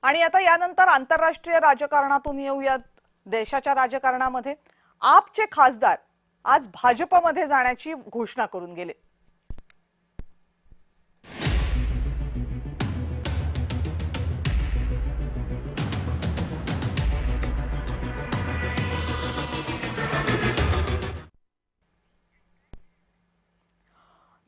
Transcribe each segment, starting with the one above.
आणि आता यानंतर आंतरराष्ट्रीय राजकारणातून येऊयात देशाच्या राजकारणामध्ये। आपचे खासदार आज भाजपमध्ये जाण्याची घोषणा करून गेले।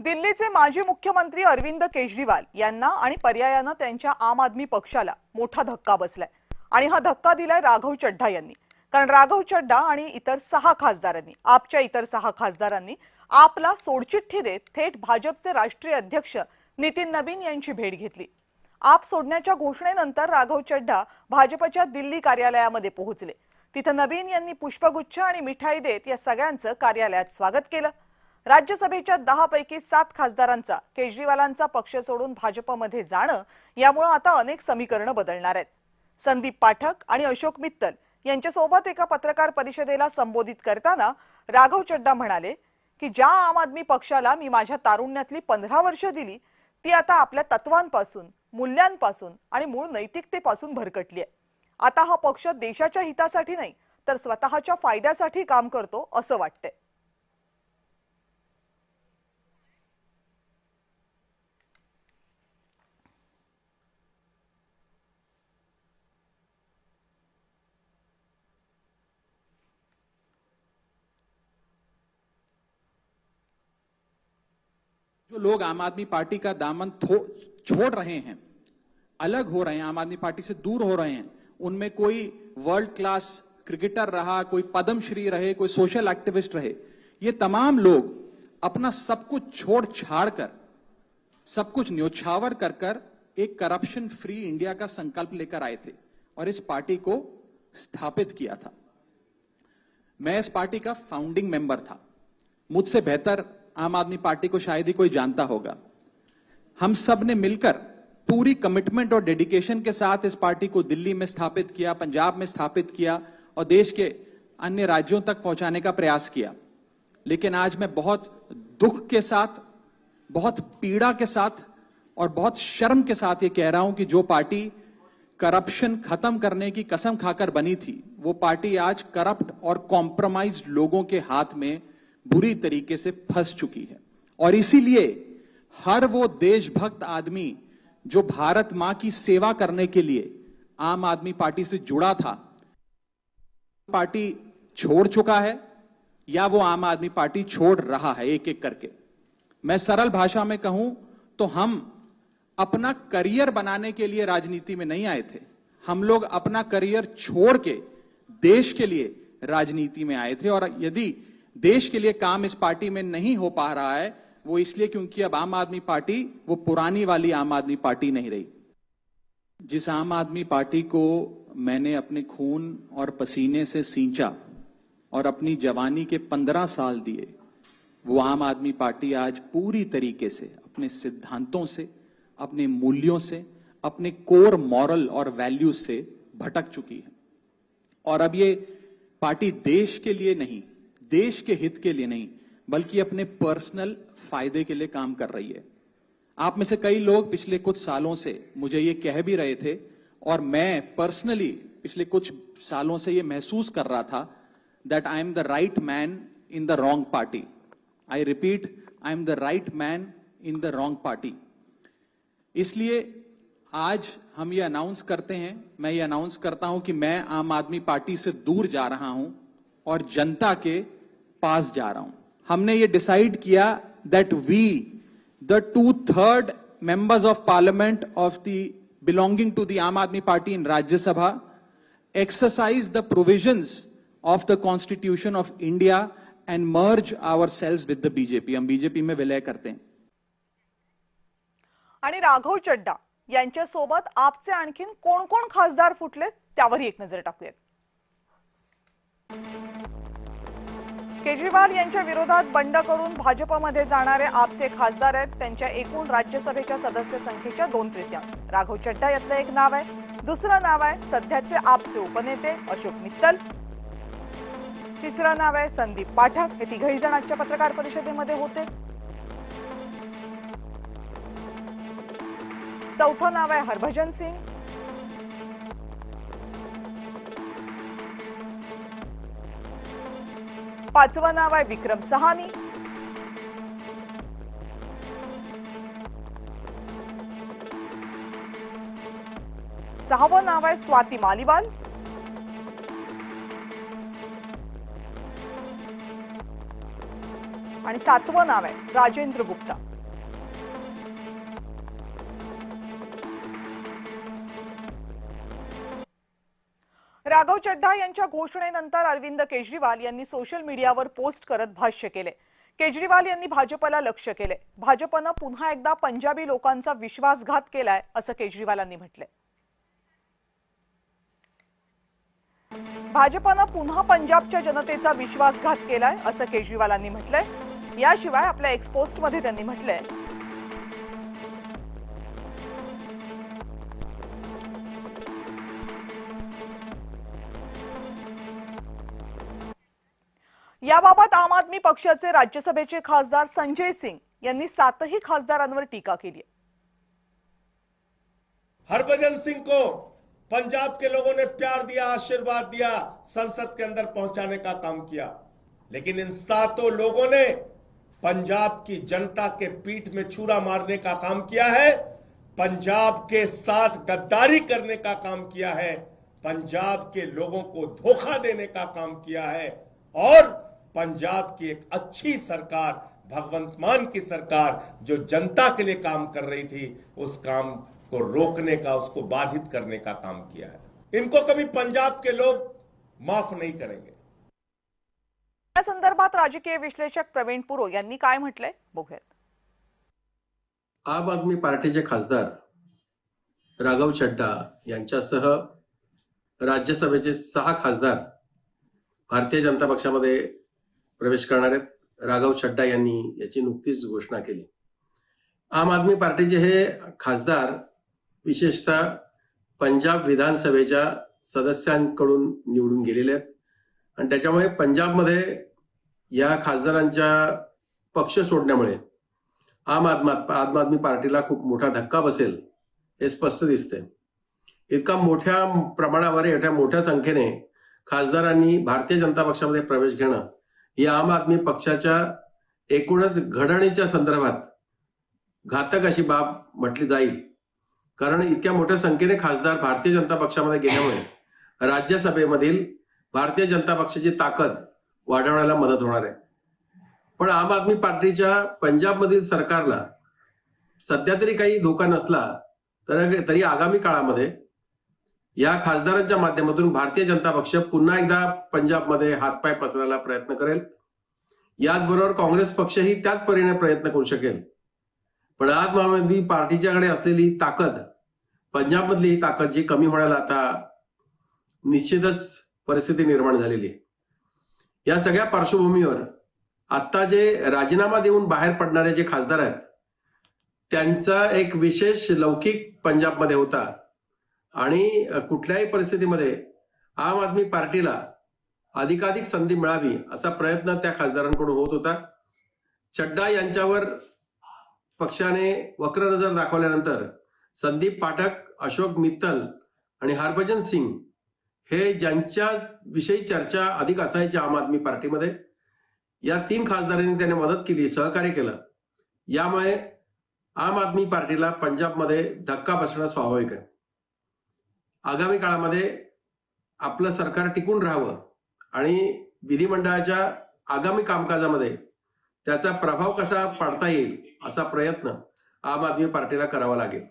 दिल्लीचे माजी मुख्यमंत्री अरविंद केजरीवाल यांना आणि पर्यायाने त्यांच्या आम आदमी पक्षाला मोठा धक्का बसलाय आणि हा धक्का दिलाय राघव चड्ढा यांनी। कारण राघव चड्ढा आणि इतर 6 खासदारांनी आपच्या इतर 6 खासदारांनी आपला सोडचिठ्ठी देत थेट भाजपचे राष्ट्रीय अध्यक्ष नितीन नबीन यांची भेट घेतली। आप सोडण्याच्या घोषणेनंतर राघव चड्ढा भाजपच्या दिल्ली कार्यालयामध्ये पोहोचले। तिथे नबीन यांनी पुष्पगुच्छ आणि मिठाई देत या सगळ्यांचं कार्यालयात स्वागत केलं। राज्यसभेच्या 10 पैकी 7 खासदारांचा केजरीवालांचा पक्ष सोडून भाजपमध्ये जाणं यामुळे आता अनेक समीकरणं बदलणार आहेत। संदीप पाठक आणि अशोक मित्तल यांच्यासोबत एका पत्रकार परिषदेला संबोधित करताना राघव चड्ढा म्हणाले की ज्या आम आदमी पक्षाला मी माझ्या तारुण्यातली 15 वर्ष दिली ती आता आपल्या तत्वांपासून, मूल्यांपासून आणि मूळ नैतिकतेपासून भरकटली आहे। आता हा पक्ष देशाच्या हितासाठी नाही तर स्वतःच्या फायद्यासाठी काम करतो असं वाटतंय। जो लोग आम आदमी पार्टी का दामन छोड़ रहे हैं, अलग हो रहे हैं, आम आदमी पार्टी से दूर हो रहे हैं, उनमें कोई वर्ल्ड क्लास क्रिकेटर रहा, कोई पद्मश्री रहे, कोई सोशल एक्टिविस्ट रहे, ये तमाम लोग अपना सब कुछ छोड़ छाड़ कर, सब कुछ न्योछावर कर कर एक करप्शन फ्री इंडिया का संकल्प लेकर आए थे और इस पार्टी को स्थापित किया था। मैं इस पार्टी का फाउंडिंग मेंबर था। मुझसे बेहतर आम आदमी पार्टी को शायद ही कोई जानता होगा। हम सब ने मिलकर पूरी कमिटमेंट और डेडिकेशन के साथ इस पार्टी को दिल्ली में स्थापित किया, पंजाब में स्थापित किया और देश के अन्य राज्यों तक पहुंचाने का प्रयास किया। लेकिन आज मैं बहुत दुख के साथ, बहुत पीड़ा के साथ और बहुत शर्म के साथ ये कह रहा हूं कि जो पार्टी करप्शन खत्म करने की कसम खाकर बनी थी, वो पार्टी आज करप्ट और कॉम्प्रोमाइज्ड लोगों के हाथ में बुरी तरीके से फंस चुकी है। और इसीलिए हर वो देशभक्त आदमी जो भारत मां की सेवा करने के लिए आम आदमी पार्टी से जुड़ा था, पार्टी छोड़ चुका है या वो आम आदमी पार्टी छोड़ रहा है एक एक करके। मैं सरल भाषा में कहूं तो हम अपना करियर बनाने के लिए राजनीति में नहीं आए थे। हम लोग अपना करियर छोड़ के देश के लिए राजनीति में आए थे। और यदि देश के लिए काम इस पार्टी में नहीं हो पा रहा है वो इसलिए क्योंकि अब आम आदमी पार्टी वो पुरानी वाली आम आदमी पार्टी नहीं रही। जिस आम आदमी पार्टी को मैंने अपने खून और पसीने से सींचा और अपनी जवानी के 15 साल दिए, वो आम आदमी पार्टी आज पूरी तरीके से अपने सिद्धांतों से, अपने मूल्यों से, अपने कोर मॉरल और वैल्यूज से भटक चुकी है। और अब ये पार्टी देश के लिए नहीं, देश के हित के लिए नहीं, बल्कि अपने पर्सनल फायदे के लिए काम कर रही है। आप में से कई लोग पिछले कुछ सालों से मुझे ये कह भी रहे थे और मैं पर्सनली पिछले कुछ सालों से ये महसूस कर रहा था that I am the right man in the wrong party. I repeat, I am the right man in the wrong party. इसलिए आज हम ये अनाउंस करते हैं, मैं ये अनाउंस करता हूं कि मैं आम आदमी पार्टी से दूर जा रहा हूं और जनता के पास जा रहा हूं। हमने ये डिसाइड किया that we the 2/3 members of parliament of the belonging to the Aam Aadmi Party in Rajya Sabha exercise the provisions of the constitution of India and merge ourselves with the BJP. हम बीजेपी में विलय करते हैं। आणि राघव चड्ढा यांच्यासोबत आपचे आणखीन कोण कोण खासदार फुटले त्यावरही एक नजर टाकूयात। केजरीवाल यांच्या विरोधात बंड करून भाजपमध्ये जाणारे आपचे खासदार आहेत त्यांच्या एकूण राज्यसभेच्या सदस्य संख्येच्या 2/3। राघव चड्ढा यातलं एक नाव आहे। दुसरं नाव आहे सध्याचे आपचे उपनेते अशोक मित्तल। तिसरं नाव आहे संदीप पाठक। हे तिघही जण आजच्या पत्रकार परिषदेमध्ये होते। चौथं नाव आहे हरभजन सिंग। पाचवं नाव आहे विक्रम सहानी, सहावं नाव आहे स्वाती मालिवाल, आणि सातवं नाव आहे राजेंद्र गुप्ता. राघव चड्ढा यांच्या घोषणेनंतर अरविंद केजरीवाल यांनी सोशल मीडियावर पोस्ट करत भाष्य केले. केजरीवाल यांनी भाजपला लक्ष्य केले. भाजपनं पुन्हा एकदा पंजाबी लोकांचा विश्वासघात केलाय असं केजरीवालांनी म्हटलंय. भाजपनं पुन्हा पंजाबच्या जनतेचा विश्वासघात केलाय असं केजरीवालांनी म्हटलंय. याशिवाय आपल्या एक्सपोस्टमध्ये त्यांनी म्हटलंय, याबाबत आम आदमी पक्षाचे राज्यसभेचे खासदार संजय सिंग यांनी 7ही खासदारांवर टीका केली. हरभजन सिंह को पंजाब के लोगों ने प्यार दिया, आशीर्वाद दिया, संसद के अंदर पहुंचाने का काम किया, लेकिन इन 7 लोगों ने पंजाब की जनता के पीठ में छुरा मारने का काम किया है, पंजाब के साथ गद्दारी करने का काम किया है, पंजाब के लोगों को धोखा देने का काम किया है और पंजाब की एक अच्छी सरकार, भगवंत मान की सरकार जो जनता के लिए काम कर रही थी, उस काम को रोकने का, उसको बाधित करने का काम किया है. इनको कभी पंजाब के लोग माफ नहीं करेंगे. या संदर्भात राजकीय विश्लेषक प्रवीण पुरो यांनी काय म्हटलंय बघूयात. आम आदमी पार्टीचे खासदार राघव चड्ढा यांच्यासह राज्यसभेचे 6 खासदार भारतीय जनता पक्षामध्ये प्रवेश करणार आहेत. राघव चड्ढा यांनी याची नुकतीच घोषणा केली. आम आदमी पार्टीचे हे खासदार विशेषतः पंजाब विधानसभेच्या सदस्यांकडून निवडून गेलेले आहेत आणि त्याच्यामुळे पंजाबमध्ये या खासदारांच्या पक्ष सोडण्यामुळे आम आदमी पार्टीला खूप मोठा धक्का बसेल हे स्पष्ट दिसते. इतका मोठ्या प्रमाणावर एवढ्या मोठ्या संख्येने खासदारांनी भारतीय जनता पक्षामध्ये प्रवेश घेणं ही आम आदमी पक्षाच्या एकूणच घडणीच्या संदर्भात घातक अशी बाब म्हटली जाईल. कारण इतक्या मोठ्या संख्येने खासदार भारतीय जनता पक्षामध्ये गेल्यामुळे राज्यसभेमधील भारतीय जनता पक्षाची ताकद वाढवण्याला मदत होणार आहे. पण आम आदमी पार्टीच्या पंजाबमधील सरकारला सध्या तरी काही धोका नसला तरी आगामी काळामध्ये या खासदारांच्या माध्यमातून भारतीय जनता पक्ष पुन्हा एकदा पंजाबमध्ये हातपाय पसरायला प्रयत्न करेल. याचबरोबर काँग्रेस पक्षही त्याच परीने प्रयत्न करू शकेल. पण आम आदमी पार्टीच्याकडे असलेली ताकद, पंजाबमधली ही ताकद जी कमी होण्याला आता निश्चितच परिस्थिती निर्माण झालेली आहे. या सगळ्या पार्श्वभूमीवर आता जे राजीनामा देऊन बाहेर पडणारे जे खासदार आहेत त्यांचा एक विशेष लौकिक पंजाबमध्ये होता आणि कुठल्याही परिस्थितीमध्ये आम आदमी पार्टीला अधिकाधिक संधी मिळावी असा प्रयत्न त्या खासदारांकडून होत होता. चड्ढा यांच्यावर पक्षाने वक्र नजर दाखवल्यानंतर संदीप पाठक, अशोक मित्तल आणि हरभजन सिंग हे ज्यांच्या विषयी चर्चा अधिक असायची आम आदमी पार्टीमध्ये, या 3 खासदारांनी त्याने मदत केली, सहकार्य केलं. यामुळे आम आदमी पार्टीला पंजाबमध्ये धक्का बसणं स्वाभाविक आहे. आगामी काळामध्ये आपलं सरकार टिकून राहावं आणि विधिमंडळाच्या आगामी कामकाजामध्ये त्याचा प्रभाव कसा पाडता येईल असा प्रयत्न आम आदमी पार्टीला करावा लागेल.